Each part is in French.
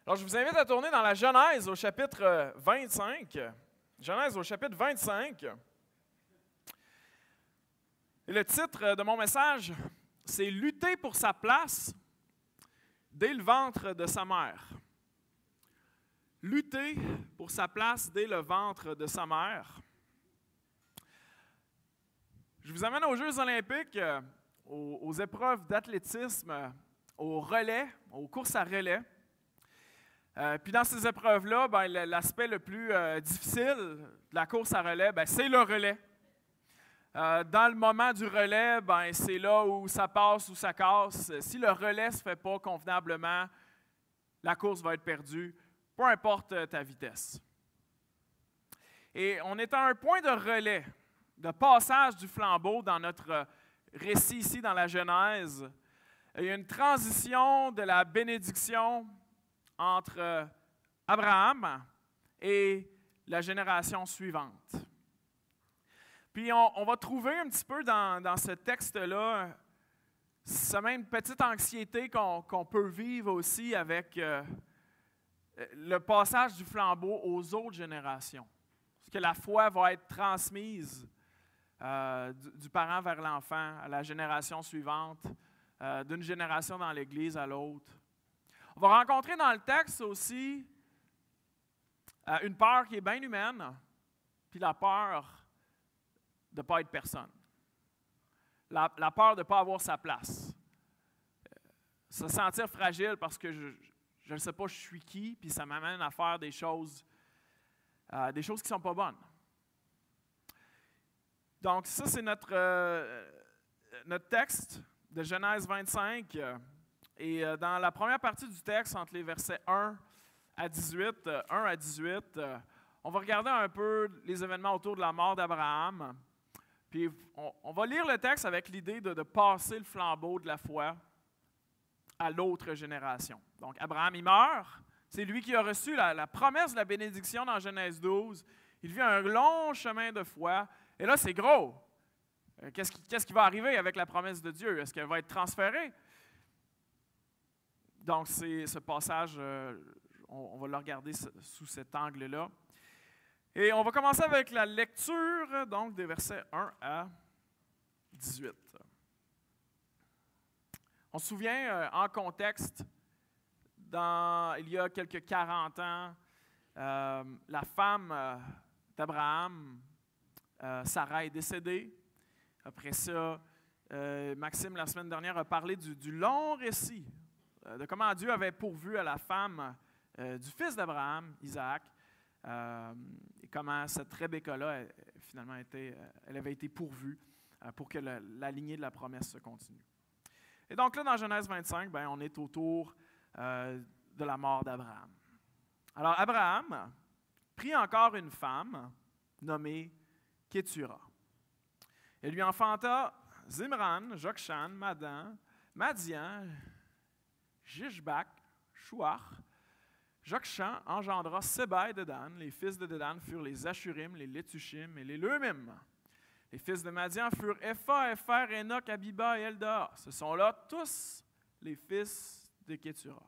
Alors, je vous invite à tourner dans la Genèse au chapitre 25. Genèse au chapitre 25. Et le titre de mon message, c'est « Lutter pour sa place dès le ventre de sa mère ». Lutter pour sa place dès le ventre de sa mère. Je vous amène aux Jeux olympiques, aux épreuves d'athlétisme, au relais, aux courses à relais. Puis dans ces épreuves-là, l'aspect le plus difficile de la course à relais, c'est le relais. Dans le moment du relais, c'est là où ça passe ou ça casse. Si le relais ne se fait pas convenablement, la course va être perdue, peu importe ta vitesse. Et on est à un point de relais, de passage du flambeau dans notre récit ici dans la Genèse. Il y a une transition de la bénédiction entre Abraham et la génération suivante. Puis on va trouver un petit peu dans ce texte-là, cette même petite anxiété qu'on peut vivre aussi avec le passage du flambeau aux autres générations. Parce que la foi va être transmise du parent vers l'enfant, à la génération suivante, d'une génération dans l'Église à l'autre. On va rencontrer dans le texte aussi une peur qui est bien humaine, puis la peur de ne pas être personne. La peur de ne pas avoir sa place. Se sentir fragile parce que je ne sais pas je suis qui, puis ça m'amène à faire des choses qui ne sont pas bonnes. Donc ça, c'est notre texte de Genèse 25. Et dans la première partie du texte, entre les versets 1 à 18, on va regarder un peu les événements autour de la mort d'Abraham. Puis on va lire le texte avec l'idée de passer le flambeau de la foi à l'autre génération. Donc Abraham, il meurt. C'est lui qui a reçu la promesse de la bénédiction dans Genèse 12. Il vit un long chemin de foi. Et là, c'est gros. Qu'est-ce qui va arriver avec la promesse de Dieu? Est-ce qu'elle va être transférée? Donc, c'est ce passage, on va le regarder sous cet angle-là. Et on va commencer avec la lecture, donc, des versets 1 à 18. On se souvient, en contexte, il y a quelques 40 ans, la femme d'Abraham, Sarah, est décédée. Après ça, Maxime, la semaine dernière, a parlé du long récit de comment Dieu avait pourvu à la femme du fils d'Abraham, Isaac, et comment cette Rebecca-là, finalement, elle avait été pourvue pour que la lignée de la promesse se continue. Et donc là, dans Genèse 25, on est autour de la mort d'Abraham. Alors, Abraham prit encore une femme nommée Kétura. Elle lui enfanta Zimran, Jokshan, Madan, Madian, Jishbak, Shuach. Jokshan engendra Sébaï de Dan. Les fils de Dan furent les Ashurim, les Letushim et les Leumim. Les fils de Madian furent Epha, Epher, Enoch, Abiba et Elda. Ce sont là tous les fils de Kétura.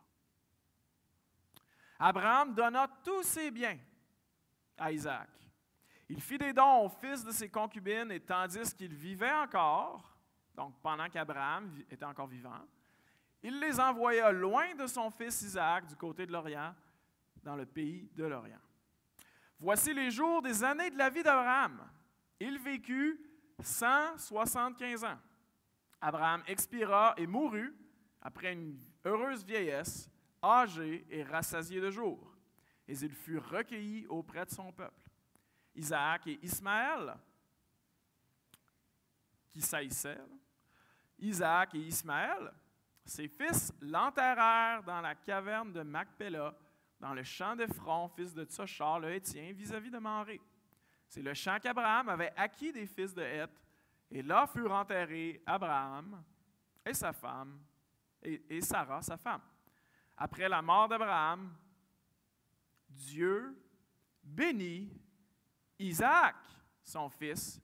Abraham donna tous ses biens à Isaac. Il fit des dons aux fils de ses concubines et tandis qu'il vivait encore, donc pendant qu'Abraham était encore vivant, il les envoya loin de son fils Isaac du côté de l'Orient, dans le pays de l'Orient. Voici les jours des années de la vie d'Abraham. Il vécut 175 ans. Abraham expira et mourut après une heureuse vieillesse, âgé et rassasié de jours. Et il fut recueilli auprès de son peuple. Isaac et Ismaël, qui saillissait, Isaac et Ismaël, ses fils l'enterrèrent dans la caverne de Macpéla, dans le champ d'Ephron, fils de Tsochar, le Hétien, vis-à-vis de Mamré. C'est le champ qu'Abraham avait acquis des fils de Heth, et là furent enterrés Abraham et sa femme, et Sarah, sa femme. Après la mort d'Abraham, Dieu bénit Isaac, son fils,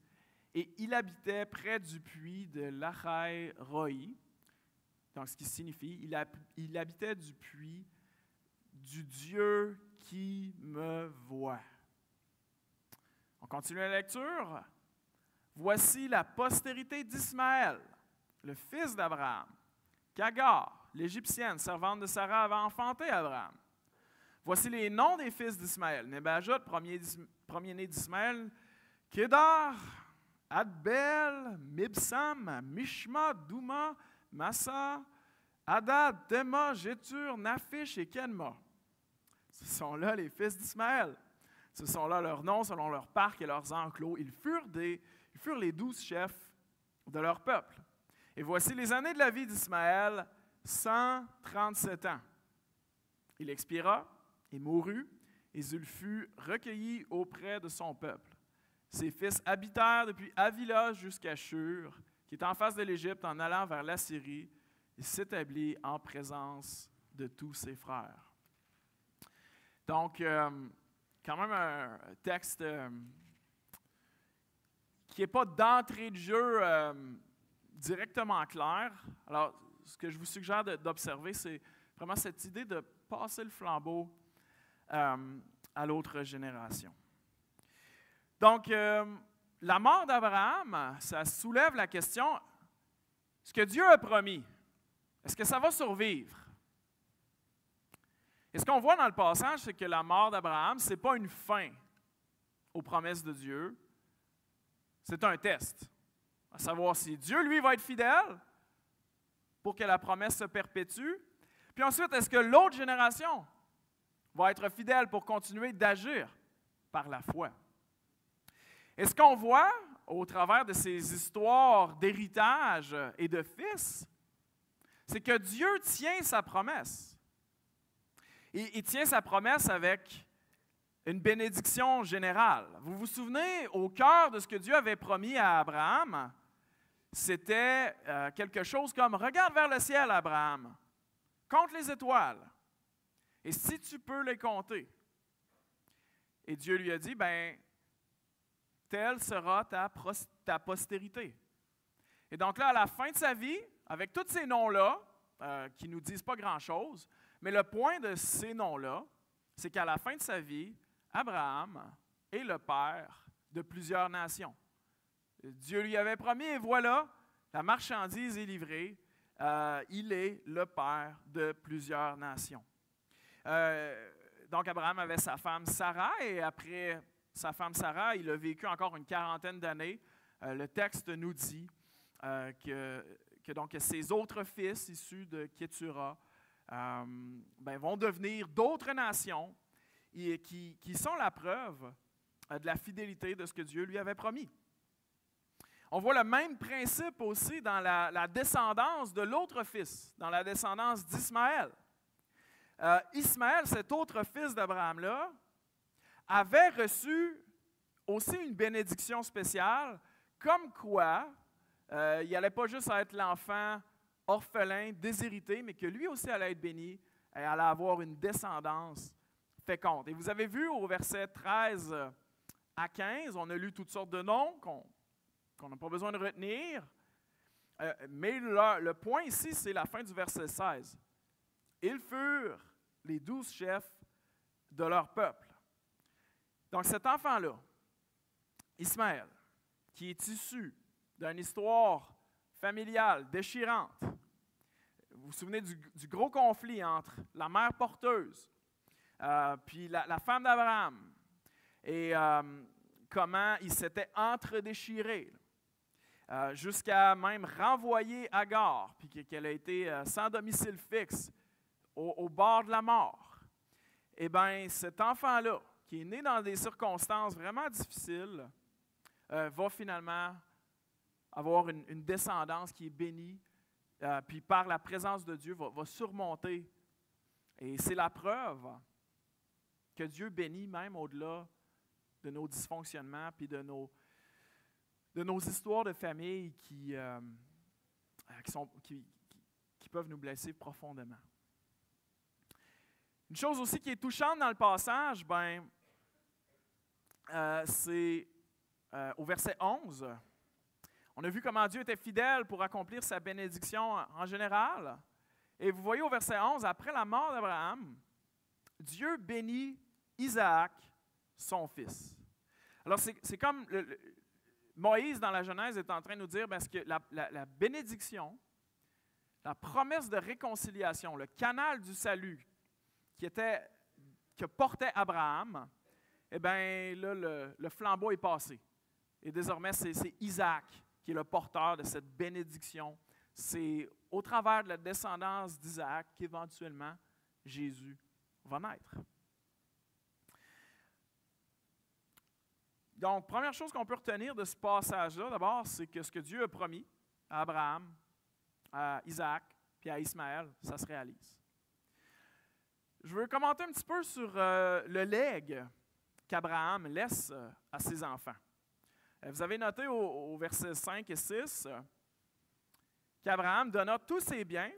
et il habitait près du puits de Lahai-Roi. Donc, ce qui signifie, il habitait du puits du Dieu qui me voit. On continue la lecture. Voici la postérité d'Ismaël, le fils d'Abraham, qu'Agar, l'Égyptienne, servante de Sarah, avait enfanté Abraham. Voici les noms des fils d'Ismaël. Nebajot, premier-né d'Ismaël, Kédar, Adbel, Mibsam, Mishma, Douma, Massa, Hadad, Tema, Jétur, Naphish et Kenma. Ce sont là les fils d'Ismaël. Ce sont là leurs noms selon leurs parcs et leurs enclos. Ils furent les 12 chefs de leur peuple. Et voici les années de la vie d'Ismaël, 137 ans. Il expira et mourut, et il fut recueilli auprès de son peuple. Ses fils habitèrent depuis Havila jusqu'à Shur, qui est en face de l'Égypte, en allant vers l'Assyrie, et s'établit en présence de tous ses frères. Donc, quand même un texte qui n'est pas d'entrée de jeu directement clair. Alors, ce que je vous suggère d'observer, c'est vraiment cette idée de passer le flambeau à l'autre génération. Donc, la mort d'Abraham, ça soulève la question, ce que Dieu a promis, est-ce que ça va survivre? Et ce qu'on voit dans le passage, c'est que la mort d'Abraham, ce n'est pas une fin aux promesses de Dieu, c'est un test, à savoir si Dieu, lui, va être fidèle pour que la promesse se perpétue, puis ensuite, est-ce que l'autre génération va être fidèle pour continuer d'agir par la foi? Et ce qu'on voit au travers de ces histoires d'héritage et de fils, c'est que Dieu tient sa promesse. Il tient sa promesse avec une bénédiction générale. Vous vous souvenez, au cœur de ce que Dieu avait promis à Abraham, c'était quelque chose comme « Regarde vers le ciel, Abraham, compte les étoiles, et si tu peux les compter. » Et Dieu lui a dit « Ben, telle sera ta postérité. » Et donc là, à la fin de sa vie, avec tous ces noms-là, qui ne nous disent pas grand-chose, mais le point de ces noms-là, c'est qu'à la fin de sa vie, Abraham est le père de plusieurs nations. Dieu lui avait promis, et voilà, la marchandise est livrée. Il est le père de plusieurs nations. Donc Abraham avait sa femme Sarah, et après sa femme Sarah, il a vécu encore une 40aine d'années. Le texte nous dit que donc ses autres fils issus de Kétura vont devenir d'autres nations et qui sont la preuve de la fidélité de ce que Dieu lui avait promis. On voit le même principe aussi dans la descendance de l'autre fils, dans la descendance d'Ismaël. Ismaël, cet autre fils d'Abraham-là, avait reçu aussi une bénédiction spéciale, comme quoi il n'allait pas juste être l'enfant orphelin, déshérité, mais que lui aussi allait être béni et allait avoir une descendance féconde. Et vous avez vu au verset 13 à 15, on a lu toutes sortes de noms qu'on n'a pas besoin de retenir, mais le point ici, c'est la fin du verset 16. Ils furent les 12 chefs de leur peuple. Donc cet enfant-là, Ismaël, qui est issu d'une histoire familiale déchirante. Vous vous souvenez du gros conflit entre la mère porteuse puis la femme d'Abraham et comment ils s'étaient entre-déchirés jusqu'à même renvoyer Agar, puis qu'elle a été sans domicile fixe au bord de la mort. Eh bien, cet enfant-là, qui est né dans des circonstances vraiment difficiles, va finalement avoir une descendance qui est bénie, puis par la présence de Dieu, va surmonter. Et c'est la preuve que Dieu bénit même au-delà de nos dysfonctionnements, puis de nos histoires de famille qui peuvent nous blesser profondément. Une chose aussi qui est touchante dans le passage, c'est au verset 11. On a vu comment Dieu était fidèle pour accomplir sa bénédiction en général. Et vous voyez au verset 11, après la mort d'Abraham, Dieu bénit Isaac, son fils. Alors, c'est comme Moïse, dans la Genèse, est en train de nous dire parce que la bénédiction, la promesse de réconciliation, le canal du salut que portait Abraham, eh bien, là, le flambeau est passé. Et désormais, c'est Isaac qui est le porteur de cette bénédiction. C'est au travers de la descendance d'Isaac qu'éventuellement Jésus va naître. Donc, première chose qu'on peut retenir de ce passage-là, d'abord, c'est que ce que Dieu a promis à Abraham, à Isaac, puis à Ismaël, ça se réalise. Je veux commenter un petit peu sur le legs qu'Abraham laisse à ses enfants. Vous avez noté au versets 5 et 6 qu'Abraham donna tous ses biens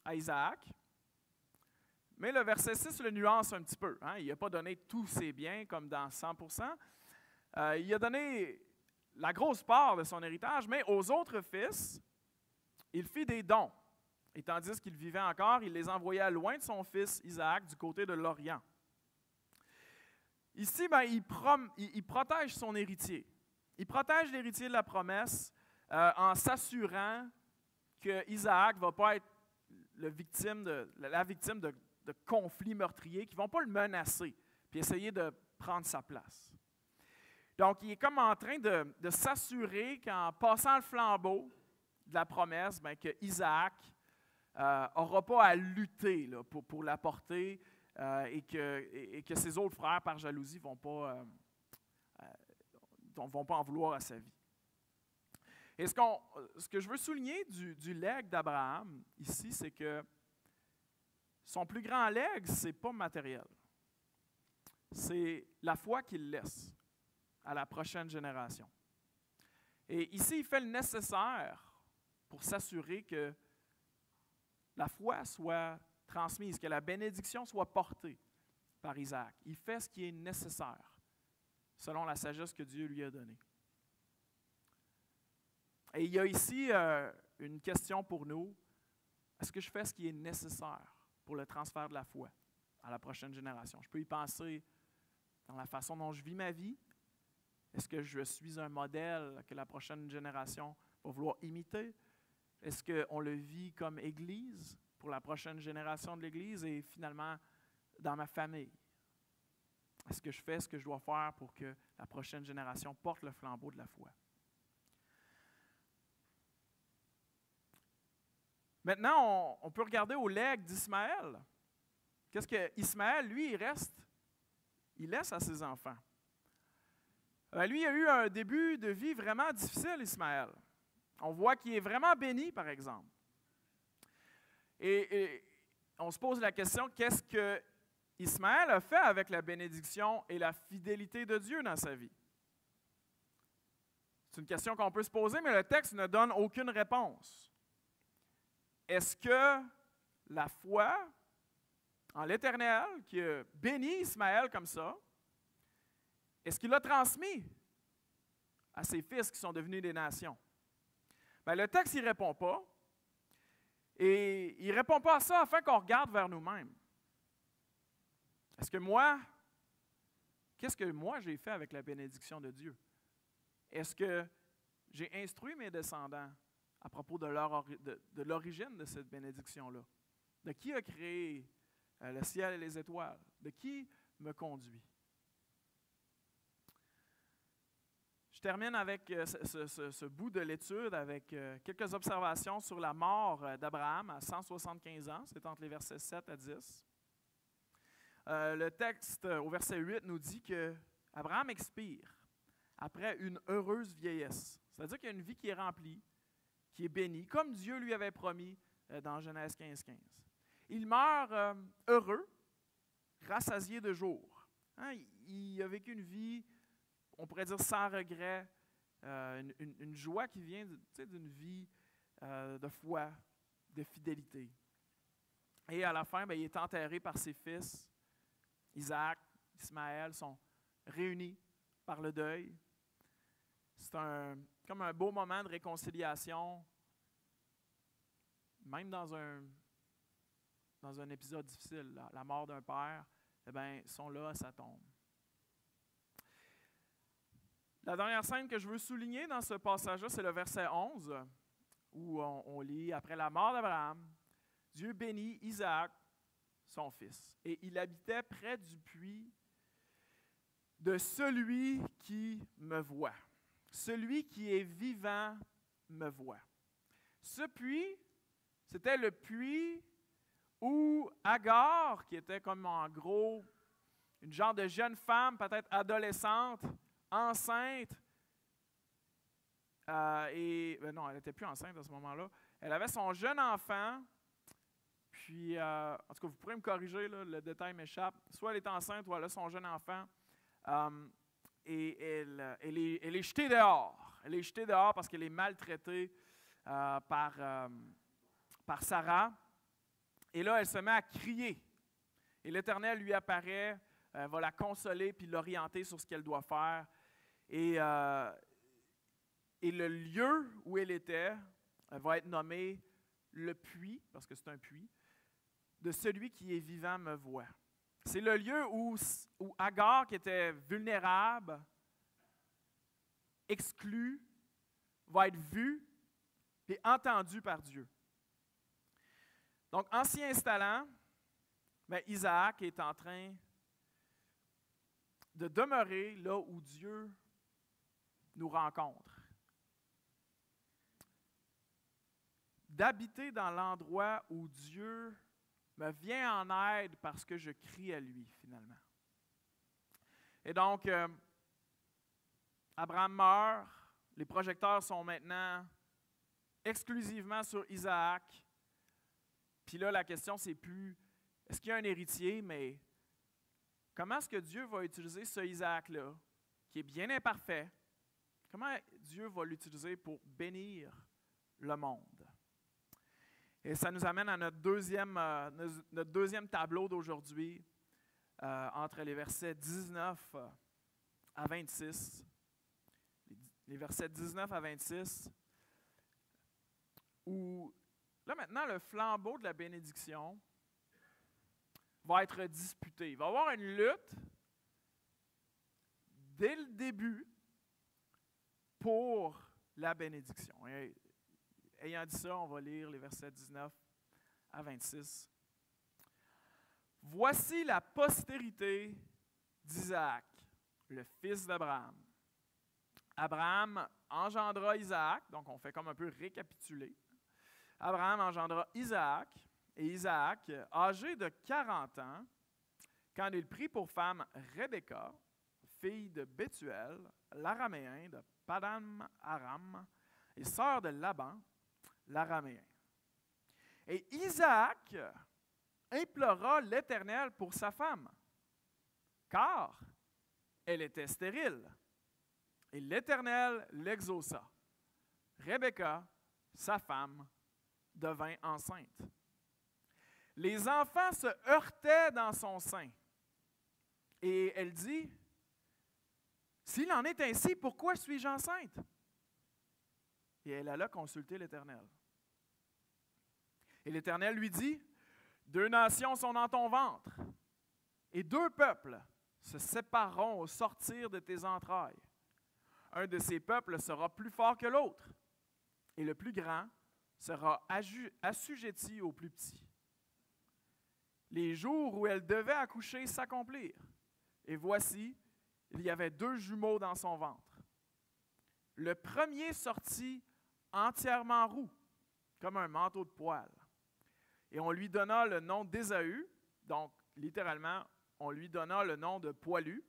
à Isaac, mais le verset 6 le nuance un petit peu. Il n'a pas donné tous ses biens comme dans 100%. Il a donné la grosse part de son héritage, mais aux autres fils, il fit des dons. Et tandis qu'il vivait encore, il les envoya loin de son fils Isaac, du côté de l'Orient. Ici, il protège son héritier. Il protège l'héritier de la promesse en s'assurant que Isaac ne va pas être la victime de conflits meurtriers qui ne vont pas le menacer puis essayer de prendre sa place. Donc, il est comme en train de s'assurer qu'en passant le flambeau de la promesse, que Isaac n'aura pas à lutter là, pour la porter et que ses autres frères, par jalousie, ne vont pas en vouloir à sa vie. Et ce que je veux souligner du legs d'Abraham ici, c'est que son plus grand legs, ce n'est pas matériel. C'est la foi qu'il laisse à la prochaine génération. Et ici, il fait le nécessaire pour s'assurer que la foi soit transmise, que la bénédiction soit portée par Isaac. Il fait ce qui est nécessaire, selon la sagesse que Dieu lui a donnée. Et il y a ici une question pour nous. Est-ce que je fais ce qui est nécessaire pour le transfert de la foi à la prochaine génération? Je peux y penser dans la façon dont je vis ma vie. Est-ce que je suis un modèle que la prochaine génération va vouloir imiter? Est-ce qu'on le vit comme Église pour la prochaine génération de l'Église et finalement dans ma famille? Est-ce que je fais ce que je dois faire pour que la prochaine génération porte le flambeau de la foi? Maintenant, on peut regarder au legs d'Ismaël. Qu'est-ce que Ismaël, lui, il laisse à ses enfants? Lui, il a eu un début de vie vraiment difficile, Ismaël. On voit qu'il est vraiment béni, par exemple. Et on se pose la question, qu'est-ce que Ismaël a fait avec la bénédiction et la fidélité de Dieu dans sa vie? C'est une question qu'on peut se poser, mais le texte ne donne aucune réponse. Est-ce que la foi en l'Éternel, qui a béni Ismaël comme ça, est-ce qu'il l'a transmis à ses fils qui sont devenus des nations? Bien, le texte n'y répond pas. Et il ne répond pas à ça afin qu'on regarde vers nous-mêmes. Qu'est-ce que moi j'ai fait avec la bénédiction de Dieu? Est-ce que j'ai instruit mes descendants à propos de l'origine de cette bénédiction-là? De qui a créé le ciel et les étoiles? De qui me conduit? Je termine avec ce bout de l'étude avec quelques observations sur la mort d'Abraham à 175 ans. C'est entre les versets 7 à 10. Le texte au verset 8 nous dit qu'Abraham expire après une heureuse vieillesse. C'est-à-dire qu'il y a une vie qui est remplie, qui est bénie, comme Dieu lui avait promis dans Genèse 15. Il meurt heureux, rassasié de jour. Il a vécu une vie, on pourrait dire sans regret, une joie qui vient d'une vie de foi, de fidélité. Et à la fin, il est enterré par ses fils. Isaac, Ismaël sont réunis par le deuil. C'est comme un beau moment de réconciliation, même dans un dans un épisode difficile, la mort d'un père, eh bien, sont là à sa tombe. La dernière scène que je veux souligner dans ce passage-là, c'est le verset 11, où on lit « Après la mort d'Abraham, Dieu bénit Isaac, son fils, et il habitait près du puits de celui qui me voit. Celui qui est vivant me voit. » Ce puits, c'était le puits où Agar, qui était comme en gros une genre de jeune femme, peut-être adolescente, enceinte, non, elle n'était plus enceinte à ce moment-là. Elle avait son jeune enfant, puis, en tout cas, vous pourrez me corriger, là, le détail m'échappe. Soit elle est enceinte ou elle a son jeune enfant, et elle est jetée dehors. Elle est jetée dehors parce qu'elle est maltraitée par Sarah. Et là, elle se met à crier. Et l'Éternel lui apparaît, va la consoler puis l'orienter sur ce qu'elle doit faire. Et le lieu où elle était va être nommé le puits, parce que c'est un puits, de celui qui est vivant me voit. C'est le lieu où Agar, qui était vulnérable, exclue, va être vue et entendue par Dieu. Donc, en s'y installant, Isaac est en train de demeurer là où Dieu nous rencontre. D'habiter dans l'endroit où Dieu me vient en aide parce que je crie à lui, finalement. Et donc, Abraham meurt, les projecteurs sont maintenant exclusivement sur Isaac. Puis là, la question, c'est plus, est-ce qu'il y a un héritier, mais comment est-ce que Dieu va utiliser ce Isaac-là, qui est bien imparfait, comment Dieu va l'utiliser pour bénir le monde? Et ça nous amène à notre deuxième tableau d'aujourd'hui, entre les versets 19 à 26. Les versets 19 à 26, où là maintenant le flambeau de la bénédiction va être disputé. Il va y avoir une lutte dès le début pour la bénédiction. Et ayant dit ça, on va lire les versets 19 à 26. « Voici la postérité d'Isaac, le fils d'Abraham. Abraham engendra Isaac, donc on fait comme un peu récapituler. Abraham engendra Isaac, et Isaac, âgé de 40 ans, quand il prit pour femme Rebecca, fille de Bethuel, l'araméen de Padan-Aram, et sœur de Laban, l'araméen. Et Isaac implora l'Éternel pour sa femme, car elle était stérile. Et l'Éternel l'exauça. Rebecca, sa femme, devint enceinte. Les enfants se heurtaient dans son sein. Et elle dit, « S'il en est ainsi, pourquoi suis-je enceinte? » Et elle alla consulter l'Éternel. Et l'Éternel lui dit, « 2 nations sont dans ton ventre, et 2 peuples se sépareront au sortir de tes entrailles. Un de ces peuples sera plus fort que l'autre, et le plus grand sera assujetti au plus petit. » Les jours où elle devait accoucher s'accomplirent, et voici, il y avait 2 jumeaux dans son ventre. Le premier sortit entièrement roux, comme un manteau de poil. Et on lui donna le nom d'Ésaü, donc littéralement, on lui donna le nom de poilu.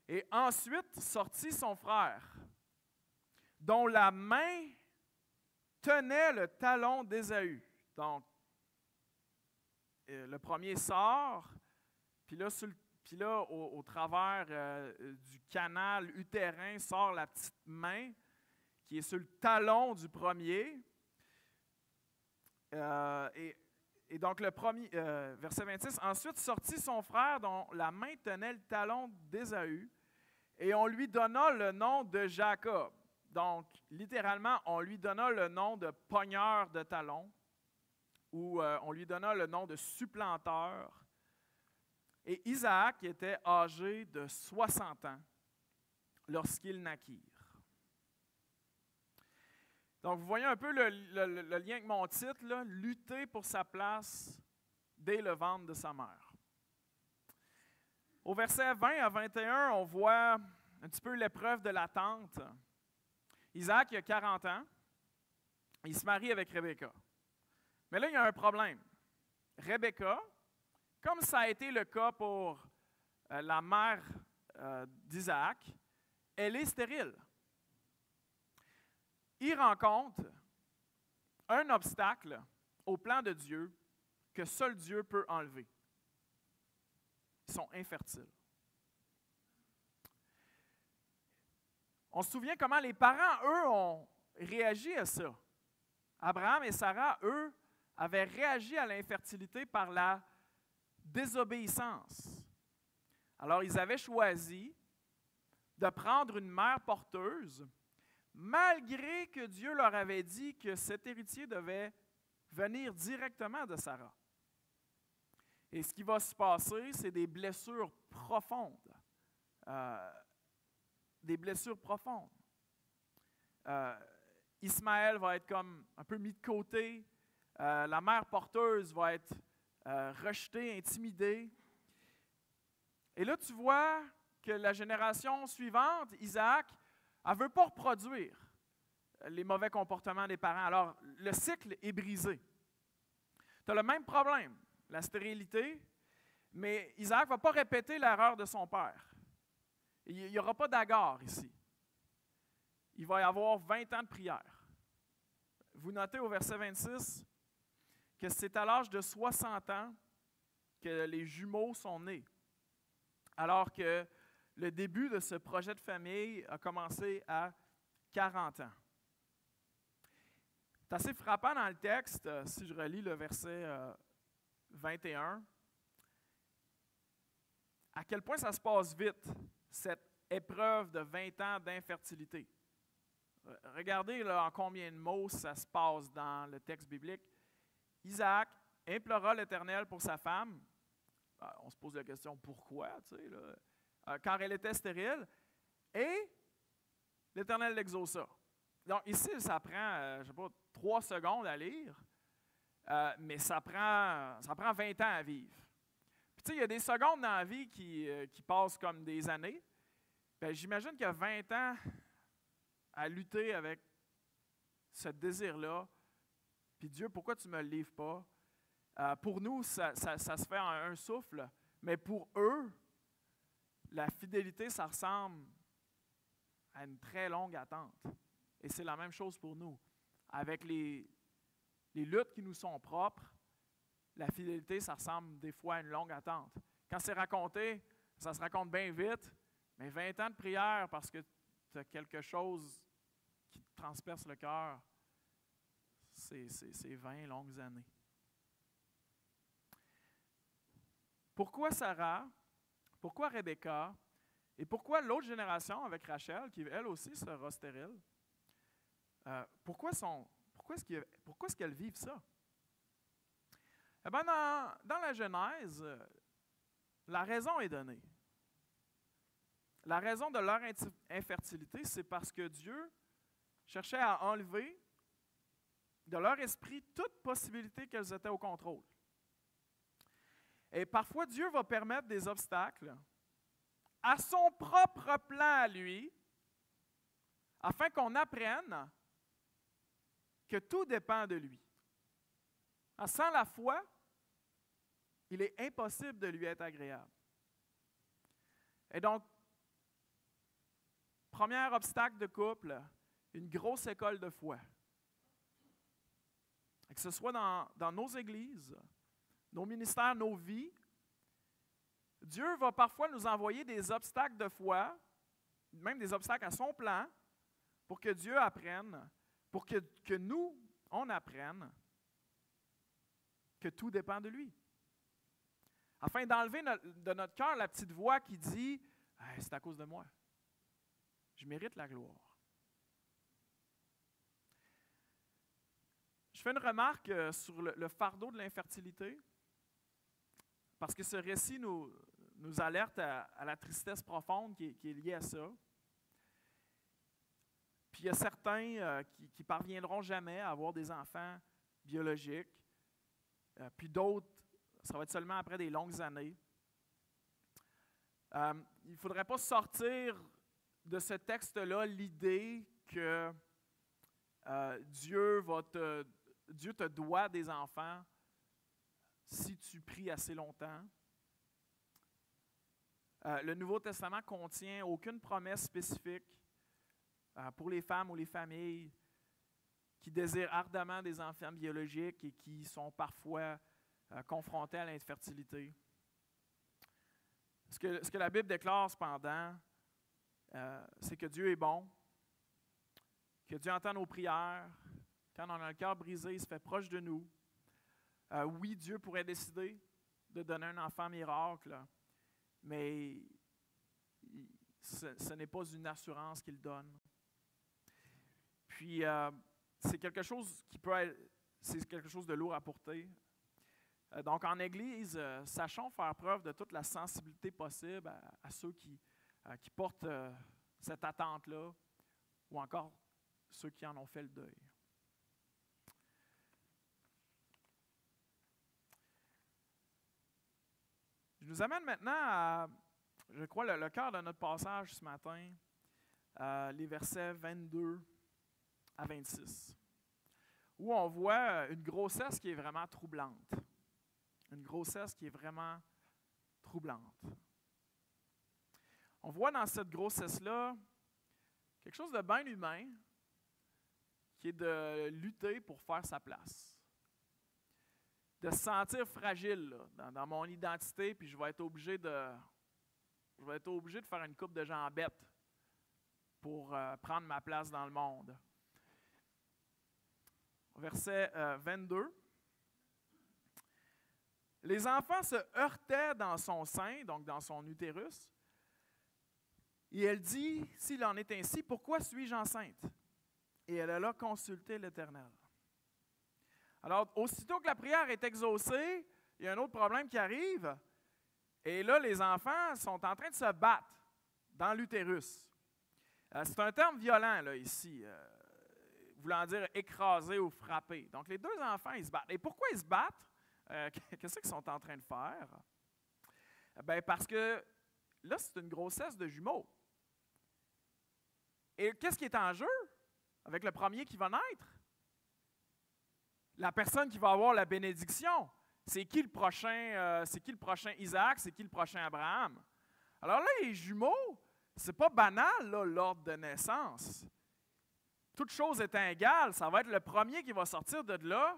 Et ensuite sortit son frère, dont la main tenait le talon d'Ésaü. Donc, le premier sort, puis là, au travers du canal utérin sort la petite main qui est sur le talon du premier. Et donc, le premier, verset 26, « Ensuite sortit son frère dont la main tenait le talon d'Ésaü, et on lui donna le nom de Jacob. » Donc, littéralement, on lui donna le nom de pogneur de talon, où on lui donna le nom de supplanteur. Et Isaac était âgé de 60 ans lorsqu'ils naquirent. Donc, vous voyez un peu le lien avec mon titre, là, lutter pour sa place dès le ventre de sa mère. Au verset 20 à 21, on voit un petit peu l'épreuve de l'attente. Isaac, il a 40 ans, il se marie avec Rebecca. Mais là, il y a un problème. Rebecca, comme ça a été le cas pour la mère d'Isaac, elle est stérile. Il rencontre un obstacle au plan de Dieu que seul Dieu peut enlever. Ils sont infertiles. On se souvient comment les parents, eux, ont réagi à ça. Abraham et Sarah, eux, avaient réagi à l'infertilité par la désobéissance. Alors, ils avaient choisi de prendre une mère porteuse, malgré que Dieu leur avait dit que cet héritier devait venir directement de Sarah. Et ce qui va se passer, c'est des blessures profondes. Ismaël va être comme un peu mis de côté. La mère porteuse va être rejetée, intimidée. Et là, tu vois que la génération suivante, Isaac, elle ne veut pas reproduire les mauvais comportements des parents. Alors, le cycle est brisé. Tu as le même problème, la stérilité, mais Isaac ne va pas répéter l'erreur de son père. Il n'y aura pas d'Agar ici. Il va y avoir 20 ans de prière. Vous notez au verset 26 que c'est à l'âge de 60 ans que les jumeaux sont nés, alors que le début de ce projet de famille a commencé à 40 ans. C'est assez frappant dans le texte, si je relis le verset 21, à quel point ça se passe vite, cette épreuve de 20 ans d'infertilité. Regardez là, en combien de mots ça se passe dans le texte biblique. Isaac implora l'Éternel pour sa femme. On se pose la question, pourquoi? Tu sais, là, car elle était stérile. Et l'Éternel l'exauça. Donc ici, ça prend, je sais pas, 3 secondes à lire, mais ça prend 20 ans à vivre. Puis tu sais, il y a des secondes dans la vie qui passent comme des années. Bien, j'imagine qu'il y a 20 ans à lutter avec ce désir-là. Puis Dieu, pourquoi tu ne me le livres pas? Pour nous, ça se fait en un souffle, mais pour eux, la fidélité, ça ressemble à une très longue attente. Et c'est la même chose pour nous. Avec les luttes qui nous sont propres, la fidélité, ça ressemble des fois à une longue attente. Quand c'est raconté, ça se raconte bien vite, mais 20 ans de prière parce que tu as quelque chose qui te transperce le cœur, c'est 20 longues années. Pourquoi Sarah? Pourquoi Rebecca? Et pourquoi l'autre génération avec Rachel, qui elle aussi sera stérile? Pourquoi est-ce qu'elles vivent ça? Eh bien, dans la Genèse, la raison est donnée. La raison de leur infertilité, c'est parce que Dieu cherchait à enlever de leur esprit toute possibilité qu'elles étaient au contrôle. Et parfois, Dieu va permettre des obstacles à son propre plan à lui, afin qu'on apprenne que tout dépend de lui. Sans la foi, il est impossible de lui être agréable. Et donc, premier obstacle de couple, une grosse école de foi. Que ce soit dans nos églises, nos ministères, nos vies, Dieu va parfois nous envoyer des obstacles de foi, même des obstacles à son plan, pour que Dieu apprenne, pour que nous, on apprenne que tout dépend de lui. Afin d'enlever de notre cœur la petite voix qui dit hey, « c'est à cause de moi. Je mérite la gloire. » Je fais une remarque sur le fardeau de l'infertilité, parce que ce récit nous alerte à la tristesse profonde qui est liée à ça. Puis il y a certains qui parviendront jamais à avoir des enfants biologiques, puis d'autres, ça va être seulement après des longues années. Il ne faudrait pas sortir de ce texte-là l'idée que Dieu te doit des enfants si tu pries assez longtemps. Le Nouveau Testament contient aucune promesse spécifique pour les femmes ou les familles qui désirent ardemment des enfants biologiques et qui sont parfois confrontés à l'infertilité. Ce que la Bible déclare cependant, c'est que Dieu est bon, que Dieu entend nos prières. Quand on a le cœur brisé, il se fait proche de nous. Oui, Dieu pourrait décider de donner un enfant miracle, mais ce n'est pas une assurance qu'il donne. Puis, c'est quelque chose de lourd à porter. Donc, en Église, sachons faire preuve de toute la sensibilité possible à ceux qui portent cette attente-là, ou encore ceux qui en ont fait le deuil. Je nous amène maintenant à, je crois, le cœur de notre passage ce matin, les versets 22 à 26, où on voit une grossesse qui est vraiment troublante. Une grossesse qui est vraiment troublante. On voit dans cette grossesse-là quelque chose de bien humain, qui est de lutter pour faire sa place. De se sentir fragile là, dans mon identité, puis je vais être obligé de faire une coupe de jambettes pour prendre ma place dans le monde. Verset 22. Les enfants se heurtaient dans son sein, donc dans son utérus, et elle dit, s'il en est ainsi, pourquoi suis-je enceinte? Et elle alla consulter l'Éternel. Alors, aussitôt que la prière est exaucée, il y a un autre problème qui arrive, et là, les enfants sont en train de se battre dans l'utérus. C'est un terme violent, là, ici, voulant dire écraser ou frapper. Donc, les deux enfants, ils se battent. Et pourquoi ils se battent? Qu'est-ce qu'ils sont en train de faire? Bien, parce que là, c'est une grossesse de jumeaux. Et qu'est-ce qui est en jeu avec le premier qui va naître? La personne qui va avoir la bénédiction. C'est qui le prochain Isaac? C'est qui le prochain Abraham? Alors là, les jumeaux, c'est pas banal, là, l'ordre de naissance. Toute chose étant égale, ça va être le premier qui va sortir de là,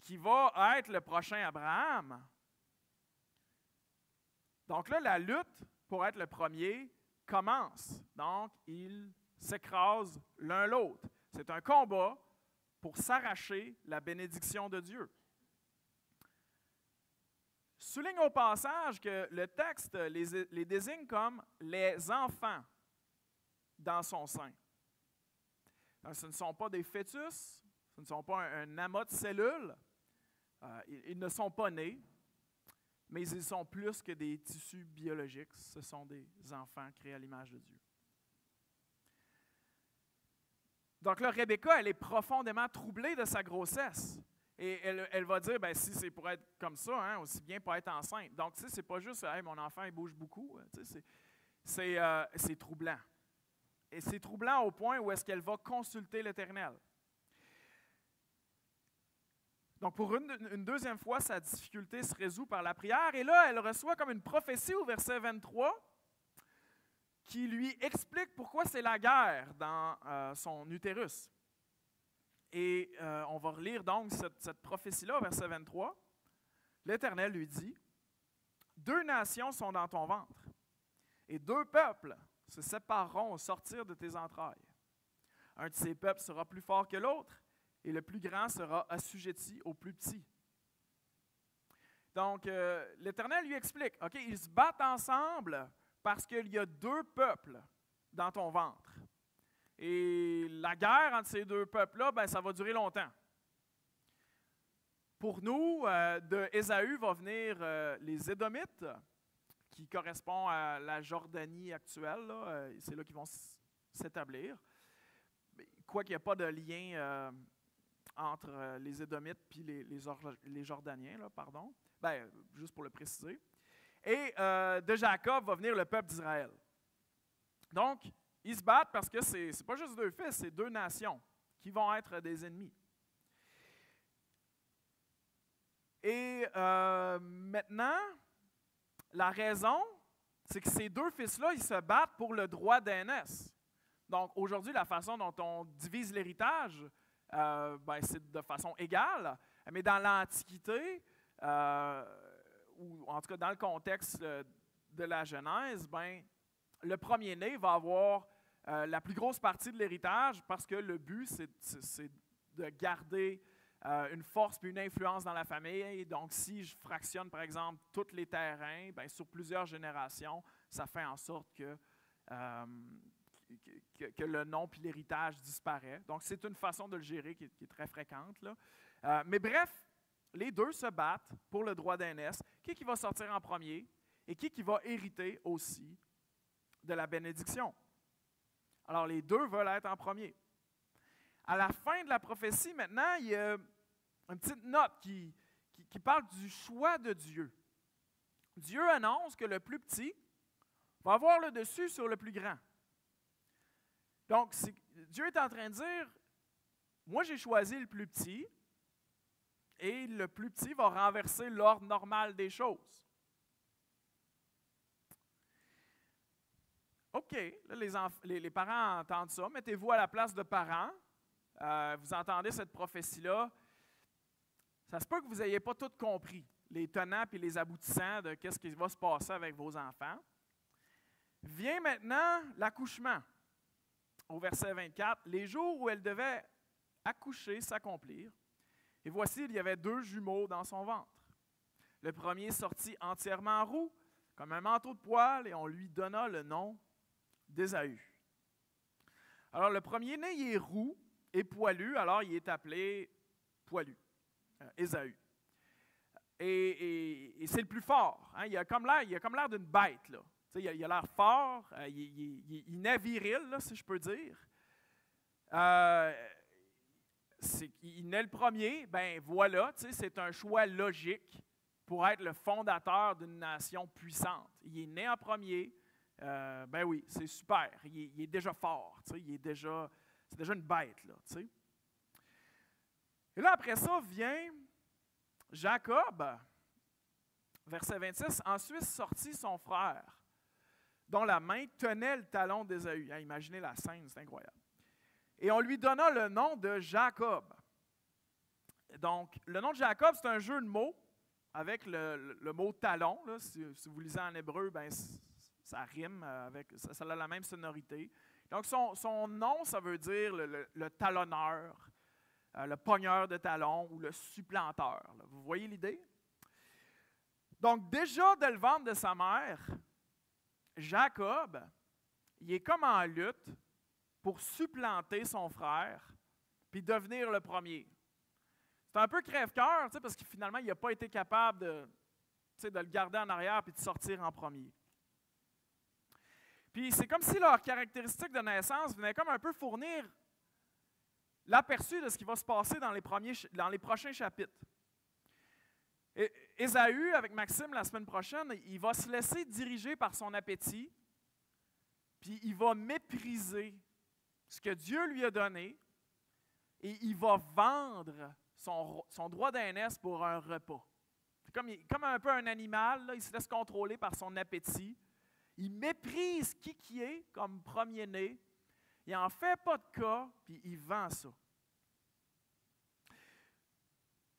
qui va être le prochain Abraham. Donc là, la lutte pour être le premier commence. Donc, ils s'écrasent l'un l'autre. C'est un combat pour s'arracher la bénédiction de Dieu. Souligne au passage que le texte les désigne comme les enfants dans son sein. Donc, ce ne sont pas des fœtus, ce ne sont pas un amas de cellules. Ils ne sont pas nés, mais ils sont plus que des tissus biologiques. Ce sont des enfants créés à l'image de Dieu. Donc là, Rebecca, elle est profondément troublée de sa grossesse. Et elle va dire, ben, si c'est pour être comme ça, hein, aussi bien pour être enceinte. Donc, tu sais, c'est pas juste, hey, mon enfant, il bouge beaucoup. Tu sais, c'est troublant. Et c'est troublant au point où est-ce qu'elle va consulter l'Éternel. Donc, pour une deuxième fois, sa difficulté se résout par la prière. Et là, elle reçoit comme une prophétie au verset 23 qui lui explique pourquoi c'est la guerre dans son utérus. Et on va relire donc cette prophétie-là au verset 23. L'Éternel lui dit, « 2 nations sont dans ton ventre, et 2 peuples se sépareront au sortir de tes entrailles. Un de ces peuples sera plus fort que l'autre, et le plus grand sera assujetti au plus petit. » Donc, l'Éternel lui explique, OK, ils se battent ensemble parce qu'il y a 2 peuples dans ton ventre. Et la guerre entre ces 2 peuples-là, ben, ça va durer longtemps. pour nous, de Ésaü va venir les Édomites, qui correspond à la Jordanie actuelle. C'est là qu'ils vont s'établir. Quoiqu'il n'y a pas de lien entre les Édomites et les Jordaniens, là, pardon. Ben, juste pour le préciser. Et de Jacob va venir le peuple d'Israël. Donc, ils se battent parce que ce n'est pas juste deux fils, c'est deux nations qui vont être des ennemis. Et maintenant, la raison, c'est que ces deux fils-là, ils se battent pour le droit d'aînesse. Donc, aujourd'hui, la façon dont on divise l'héritage, c'est de façon égale. Mais dans l'Antiquité, ou en tout cas dans le contexte de la Genèse, le premier-né va avoir la plus grosse partie de l'héritage parce que le but, c'est de garder une force et une influence dans la famille. Donc, si je fractionne, par exemple, tous les terrains, sur plusieurs générations, ça fait en sorte que le nom et l'héritage disparaît. Donc, c'est une façon de le gérer qui est très fréquente, là. Mais bref, les deux se battent pour le droit d'aînesse. Qui va sortir en premier et qui va hériter aussi de la bénédiction? Alors, les deux veulent être en premier. À la fin de la prophétie, maintenant, il y a une petite note qui parle du choix de Dieu. Dieu annonce que le plus petit va avoir le dessus sur le plus grand. Donc, Dieu est en train de dire, moi j'ai choisi le plus petit, et le plus petit va renverser l'ordre normal des choses. OK, là, les parents entendent ça. Mettez-vous à la place de parents. Vous entendez cette prophétie-là. Ça se peut que vous n'ayez pas tout compris, les tenants et les aboutissants de ce qui va se passer avec vos enfants. Vient maintenant l'accouchement. Au verset 24, « Les jours où elle devait accoucher s'accomplirent, et voici, il y avait 2 jumeaux dans son ventre. Le premier sortit entièrement roux, comme un manteau de poil, et on lui donna le nom d'Ésaü. » Alors, le premier-né, il est roux et poilu, alors il est appelé poilu, Ésaü. Et c'est le plus fort. Hein? Il a comme l'air d'une bête, là. Il a l'air fort, il naît viril, là, si je peux dire. Il naît le premier, voilà, c'est un choix logique pour être le fondateur d'une nation puissante. Il est né en premier, oui, c'est super, il est déjà fort, c'est déjà une bête, là, t'sais. Et là, après ça, vient Jacob, verset 26, « Ensuite sortit son frère, dont la main tenait le talon d'Ésaü. » Imaginez la scène, c'est incroyable. Et on lui donna le nom de Jacob. Donc, le nom de Jacob, c'est un jeu de mots avec le mot talon. Là, si vous lisez en hébreu, ça rime, ça a la même sonorité. Donc, son nom, ça veut dire le talonneur, le pogneur de talons ou le supplanteur. Là. Vous voyez l'idée? Donc, déjà, dès le ventre de sa mère, Jacob, il est comme en lutte pour supplanter son frère puis devenir le premier. C'est un peu crève-cœur, parce que finalement, il n'a pas été capable de le garder en arrière puis de sortir en premier. Puis c'est comme si leurs caractéristiques de naissance venaient comme un peu fournir l'aperçu de ce qui va se passer dans les prochains chapitres. Ésaü, avec Maxime la semaine prochaine, il va se laisser diriger par son appétit, puis il va mépriser ce que Dieu lui a donné, et il va vendre son droit d'aînesse pour un repas. C'est comme un peu un animal, là, il se laisse contrôler par son appétit. Il méprise qui est comme premier-né, il n'en fait pas de cas, puis il vend ça.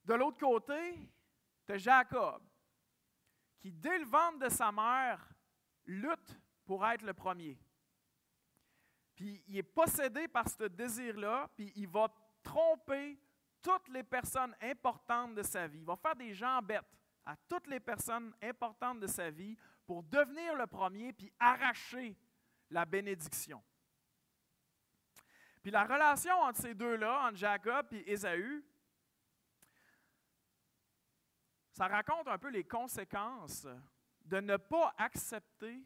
De l'autre côté, tu as Jacob, qui, dès le ventre de sa mère, lutte pour être le premier. Puis il est possédé par ce désir-là, puis il va tromper toutes les personnes importantes de sa vie. Il va faire des jambettes à toutes les personnes importantes de sa vie pour devenir le premier, puis arracher la bénédiction. Puis la relation entre ces deux-là, entre Jacob et Ésaü, ça raconte un peu les conséquences de ne pas accepter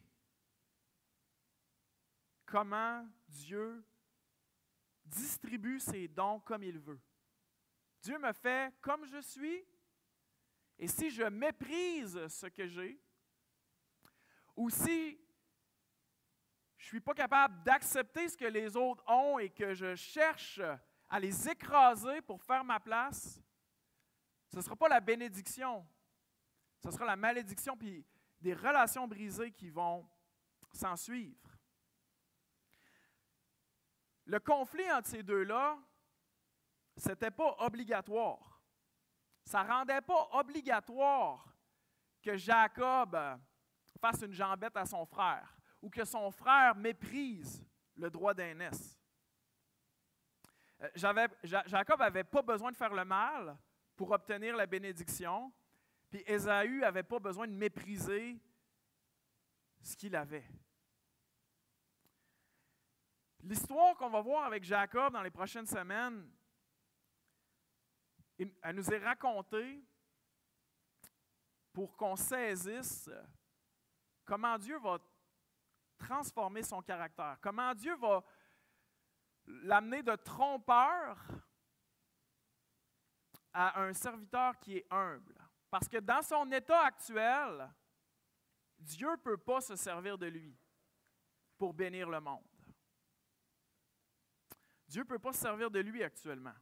comment Dieu distribue ses dons comme il veut. Dieu me fait comme je suis, et si je méprise ce que j'ai, ou si je ne suis pas capable d'accepter ce que les autres ont et que je cherche à les écraser pour faire ma place, ce ne sera pas la bénédiction, ce sera la malédiction, puis des relations brisées qui vont s'en suivre. Le conflit entre ces deux-là, ce n'était pas obligatoire. Ça ne rendait pas obligatoire que Jacob fasse une jambette à son frère ou que son frère méprise le droit d'aînesse. Jacob n'avait pas besoin de faire le mal pour obtenir la bénédiction, puis Ésaü n'avait pas besoin de mépriser ce qu'il avait. L'histoire qu'on va voir avec Jacob dans les prochaines semaines, elle nous est racontée pour qu'on saisisse comment Dieu va transformer son caractère, comment Dieu va l'amener de trompeur à un serviteur qui est humble. Parce que dans son état actuel, Dieu ne peut pas se servir de lui pour bénir le monde. Dieu ne peut pas se servir de lui actuellement.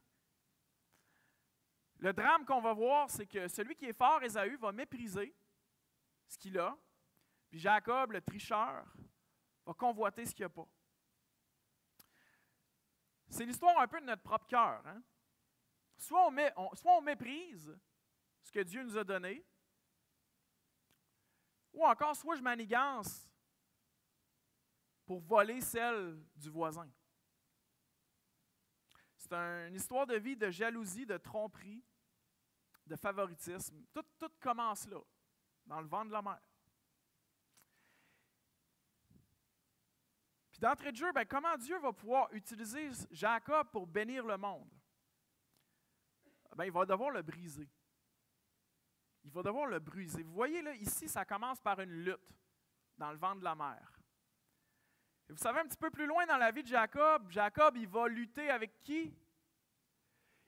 Le drame qu'on va voir, c'est que celui qui est fort, Ésaü, va mépriser ce qu'il a, puis Jacob, le tricheur, va convoiter ce qu'il n'a pas. C'est l'histoire un peu de notre propre cœur. Hein? Soit on méprise ce que Dieu nous a donné, ou encore, soit je manigance pour voler celle du voisin. C'est une histoire de vie de jalousie, de tromperie, de favoritisme. Tout commence là, dans le ventre de la mère. Puis d'entrée de jeu, comment Dieu va pouvoir utiliser Jacob pour bénir le monde? Il va devoir le briser. Il va devoir le briser. Vous voyez, là, ici, ça commence par une lutte dans le ventre de la mère. Et vous savez, un petit peu plus loin dans la vie de Jacob, il va lutter avec qui?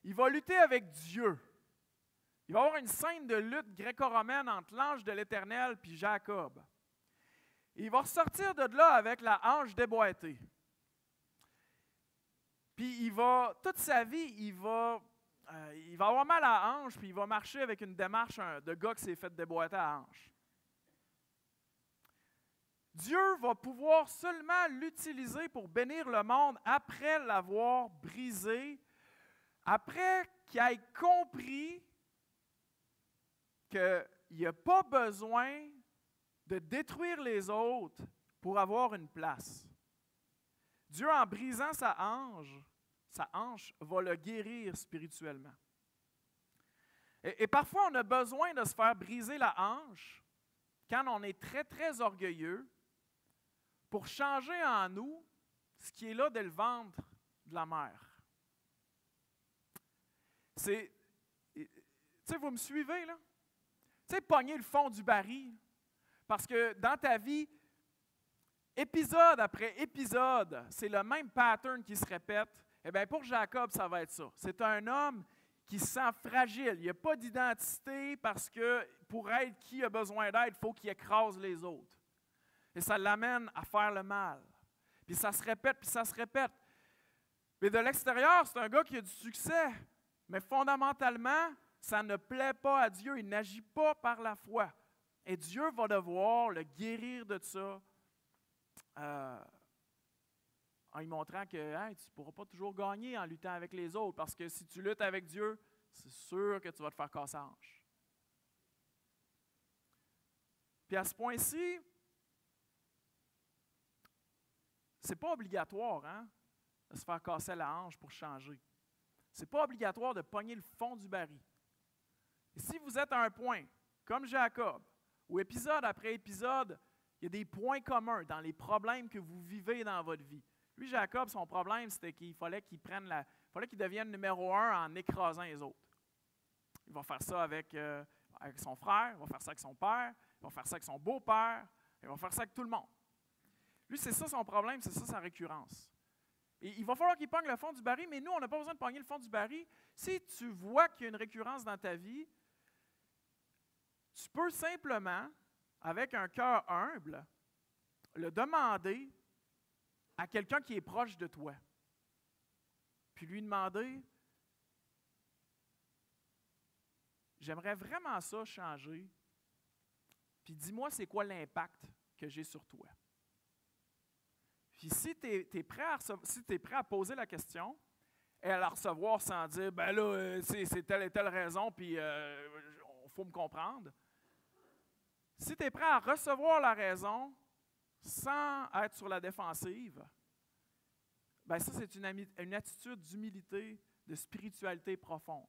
Il va lutter avec Dieu. Il va y avoir une scène de lutte gréco-romaine entre l'ange de l'Éternel et Jacob. Et il va ressortir de là avec la hanche déboîtée. Puis toute sa vie, il va avoir mal à la hanche, puis il va marcher avec une démarche de gars qui s'est fait déboîter à la hanche. Dieu va pouvoir seulement l'utiliser pour bénir le monde après l'avoir brisé, après qu'il ait compris qu'il n'y a pas besoin de détruire les autres pour avoir une place. Dieu, en brisant sa hanche va le guérir spirituellement. Et parfois, on a besoin de se faire briser la hanche quand on est très, très orgueilleux pour changer en nous ce qui est là dès le ventre de la mère. Tu sais, vous me suivez, là? Tu sais, pogner le fond du baril. Parce que dans ta vie, épisode après épisode, c'est le même pattern qui se répète. Eh bien, pour Jacob, ça va être ça. C'est un homme qui se sent fragile. Il n'y a pas d'identité parce que pour être qui a besoin d'être, il faut qu'il écrase les autres. Et ça l'amène à faire le mal. Puis ça se répète, puis ça se répète. Mais de l'extérieur, c'est un gars qui a du succès. Mais fondamentalement, ça ne plaît pas à Dieu. Il n'agit pas par la foi. Et Dieu va devoir le guérir de ça en lui montrant que tu ne pourras pas toujours gagner en luttant avec les autres. Parce que si tu luttes avec Dieu, c'est sûr que tu vas te faire casser la hanche. Puis à ce point-ci, c'est pas obligatoire de se faire casser la hanche pour changer. C'est pas obligatoire de pogner le fond du baril. Et si vous êtes à un point, comme Jacob, où épisode après épisode, il y a des points communs dans les problèmes que vous vivez dans votre vie. Lui, Jacob, son problème, c'était qu'il fallait qu'il devienne numéro 1 en écrasant les autres. Il va faire ça avec avec son frère, il va faire ça avec son père, il va faire ça avec son beau-père, il va faire ça avec tout le monde. Lui, c'est ça son problème, c'est ça sa récurrence. Et il va falloir qu'il pogne le fond du baril, mais nous, on n'a pas besoin de pogner le fond du baril. Si tu vois qu'il y a une récurrence dans ta vie, tu peux simplement, avec un cœur humble, le demander à quelqu'un qui est proche de toi. Puis lui demander, j'aimerais vraiment ça changer, puis dis-moi c'est quoi l'impact que j'ai sur toi. Puis si tu es prêt à poser la question et à la recevoir sans dire, ben là, c'est telle et telle raison, puis il faut me comprendre. Si tu es prêt à recevoir la raison sans être sur la défensive, ben ça, c'est une attitude d'humilité, de spiritualité profonde.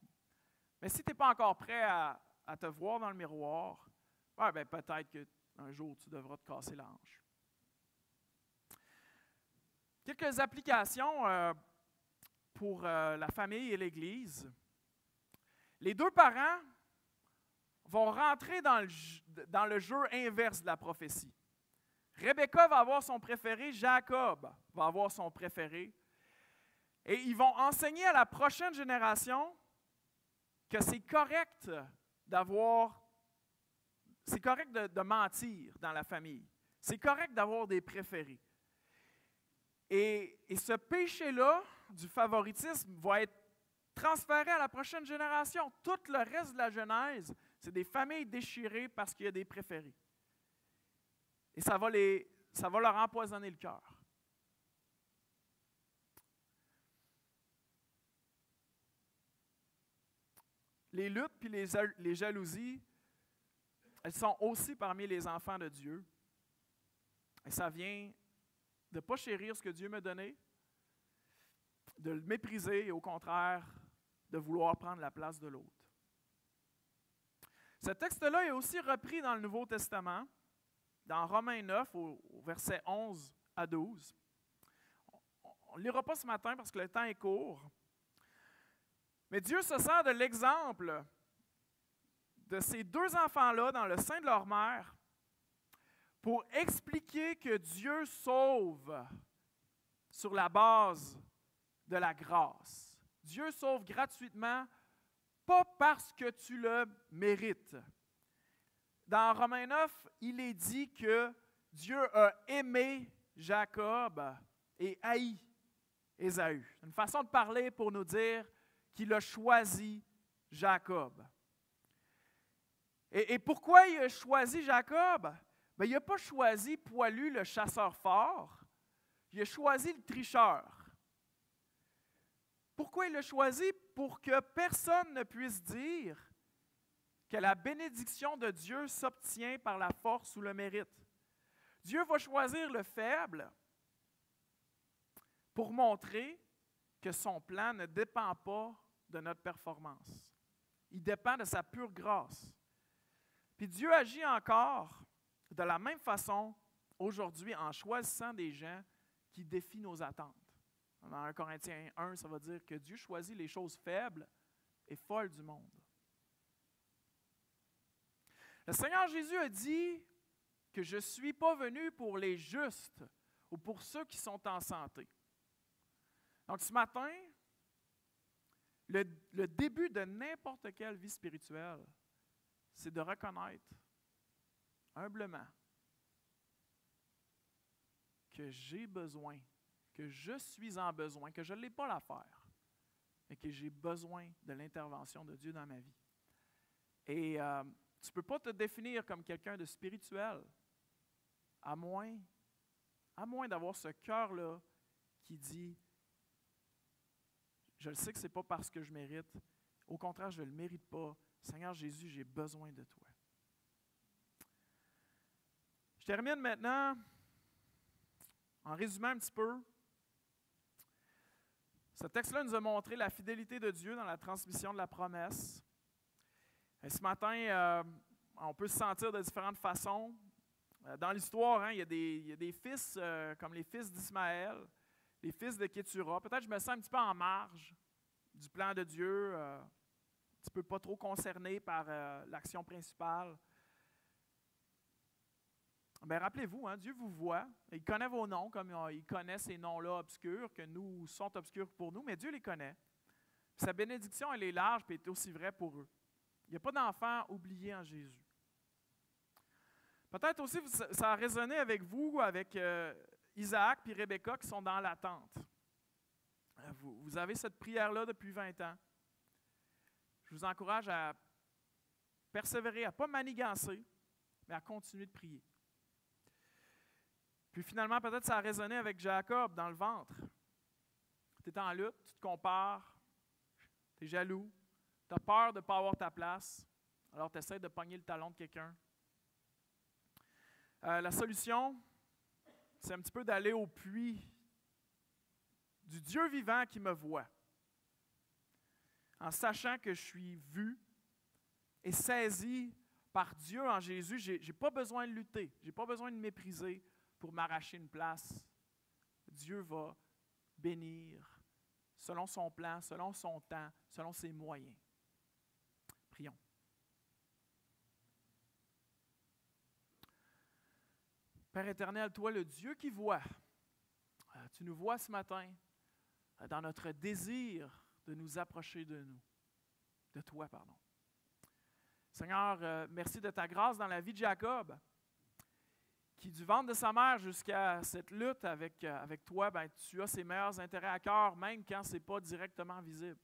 Mais si tu n'es pas encore prêt à te voir dans le miroir, ben peut-être qu'un jour, tu devras te casser la hanche. Quelques applications pour la famille et l'Église. Les deux parents vont rentrer dans le jeu inverse de la prophétie. Rebecca va avoir son préféré, Jacob va avoir son préféré. Et ils vont enseigner à la prochaine génération que c'est correct de mentir dans la famille. C'est correct d'avoir des préférés. Et ce péché-là du favoritisme va être transféré à la prochaine génération. Tout le reste de la Genèse, c'est des familles déchirées parce qu'il y a des préférés. Et ça va leur empoisonner le cœur. Les luttes puis les jalousies, elles sont aussi parmi les enfants de Dieu. Et ça vient de ne pas chérir ce que Dieu m'a donné, de le mépriser et au contraire, de vouloir prendre la place de l'autre. Ce texte-là est aussi repris dans le Nouveau Testament, dans Romains 9, au verset 11 à 12. On ne lira pas ce matin parce que le temps est court. Mais Dieu se sert de l'exemple de ces deux enfants-là dans le sein de leur mère pour expliquer que Dieu sauve sur la base de la grâce. Dieu sauve gratuitement, pas parce que tu le mérites. Dans Romains 9, il est dit que Dieu a aimé Jacob et haï Ésaü. Une façon de parler pour nous dire qu'il a choisi Jacob. Et pourquoi il a choisi Jacob? Bien, il n'a pas choisi Poilu, le chasseur fort. Il a choisi le tricheur. Pourquoi il l'a choisi? Pour que personne ne puisse dire que la bénédiction de Dieu s'obtient par la force ou le mérite. Dieu va choisir le faible pour montrer que son plan ne dépend pas de notre performance. Il dépend de sa pure grâce. Puis Dieu agit encore de la même façon aujourd'hui en choisissant des gens qui défient nos attentes. Dans 1 Corinthiens 1, ça va dire que Dieu choisit les choses faibles et folles du monde. Le Seigneur Jésus a dit que je ne suis pas venu pour les justes ou pour ceux qui sont en santé. Donc ce matin, le début de n'importe quelle vie spirituelle, c'est de reconnaître humblement que j'ai besoin, que je suis en besoin, que je ne l'ai pas l'affaire, mais que j'ai besoin de l'intervention de Dieu dans ma vie. Et tu ne peux pas te définir comme quelqu'un de spirituel, à moins d'avoir ce cœur-là qui dit « Je le sais que ce n'est pas parce que je mérite, au contraire, je ne le mérite pas. Seigneur Jésus, j'ai besoin de toi. » Je termine maintenant en résumant un petit peu. Ce texte-là nous a montré la fidélité de Dieu dans la transmission de la promesse. Et ce matin, on peut se sentir de différentes façons. Dans l'histoire, il y a des fils comme les fils d'Ismaël, les fils de Kétura. Peut-être que je me sens un petit peu en marge du plan de Dieu. petit peu pas trop concerné par l'action principale. Bien, rappelez-vous, hein, Dieu vous voit, il connaît vos noms comme il connaît ces noms-là obscurs, que nous sont obscurs pour nous, mais Dieu les connaît. Puis sa bénédiction, elle est large, puis elle est aussi vraie pour eux. Il n'y a pas d'enfants oubliés en Jésus. Peut-être aussi, ça a résonné avec vous, avec Isaac et Rebecca qui sont dans l'attente. Vous avez cette prière-là depuis 20 ans. Je vous encourage à persévérer, à ne pas manigancer, mais à continuer de prier. Puis finalement, peut-être ça a résonné avec Jacob dans le ventre. Tu es en lutte, tu te compares, tu es jaloux, tu as peur de ne pas avoir ta place, alors tu essaies de pogner le talon de quelqu'un. La solution, c'est un petit peu d'aller au puits du Dieu vivant qui me voit, en sachant que je suis vu et saisi par Dieu en Jésus. Je n'ai pas besoin de lutter, je n'ai pas besoin de mépriser pour m'arracher une place. Dieu va bénir selon son plan, selon son temps, selon ses moyens. Prions. Père éternel, toi le Dieu qui voit, tu nous vois ce matin dans notre désir de nous approcher de toi, pardon. Seigneur, merci de ta grâce dans la vie de Jacob, qui du ventre de sa mère jusqu'à cette lutte avec toi, ben, tu as ses meilleurs intérêts à cœur, même quand ce n'est pas directement visible.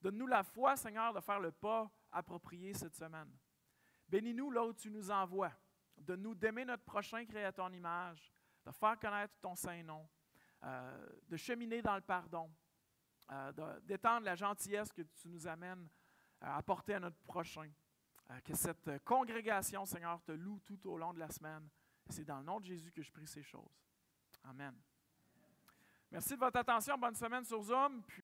Donne-nous la foi, Seigneur, de faire le pas approprié cette semaine. Bénis-nous là où tu nous envoies. Donne-nous d'aimer notre prochain créé à ton image, de faire connaître ton saint nom, de cheminer dans le pardon, d'étendre la gentillesse que tu nous amènes à apporter à notre prochain. Que cette congrégation, Seigneur, te loue tout au long de la semaine. C'est dans le nom de Jésus que je prie ces choses. Amen. Merci de votre attention. Bonne semaine sur Zoom.